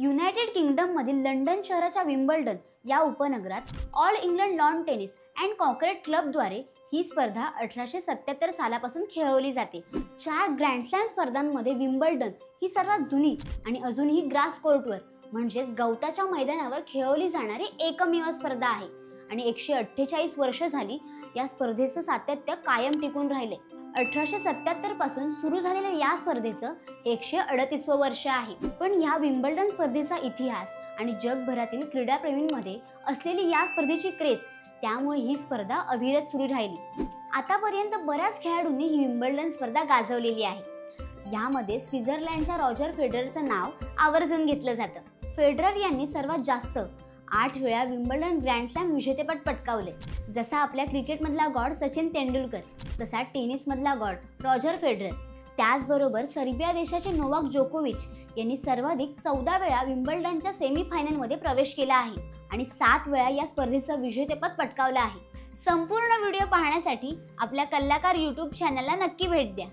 United किंगडममधील London शहराच्या Wimbledon या उपनगरात All England lawn tennis and corporate क्लबद्वारे ही स्पर्धा 1877 सालापासून खेळवली जाते। 4 ग्रँड स्लॅम स्पर्धांमध्ये विम्बल्डन ही सर्वात जुनी आणि अजूनही ग्रास कोर्टवर म्हणजेच गवताच्या मैदानावर खेळवली जाणारी एकमेव स्पर्धा आहे आणि 148 वर्ष झाली या स्पर्धेचं सातत्य कायम टिकून राहिले। 1877 पासून सुरू झालेल्या या स्पर्धेचं 138वं वर्ष आहे। पण या विम्बल्डन स्पर्धेचा इतिहास आणि जगभरातील क्रीडाप्रेमींमध्ये असलेली या स्पर्धेची क्रेज त्यामुळे ही स्पर्धा अविरत सुरू राहिली। आतापर्यंत बऱ्याच खेळाडूंनी ही विम्बल्डन स्पर्धा गाजवलेली आहे। यामध्ये स्वित्झर्लंडच्या रॉजर फेडररचं नाव आवर्जून घेतलं जातं। फेडरर यांनी सर्वात जास्त 8 वेळा विम्बल्डन ग्रँड स्लॅम विजेतेपद पटकावले। जसा आपल्या क्रिकेटमधला गॉड सचिन तेंडुलकर तसा टेनिसमधला गॉड रॉजर फेडरर, त्याचबरोबर सर्बिया देशाचे नोवाक जोकोविच यांनी सर्वाधिक 14 वेळा विम्बल्डनच्या सेमीफायनलमध्ये प्रवेश केला आहे आणि 7 वेळा या स्पर्धेचं विजेतेपद पटकावलं आहे। संपूर्ण व्हिडिओ पाहण्यासाठी आपल्या कलाकार YouTube चॅनलला नक्की भेट द्या।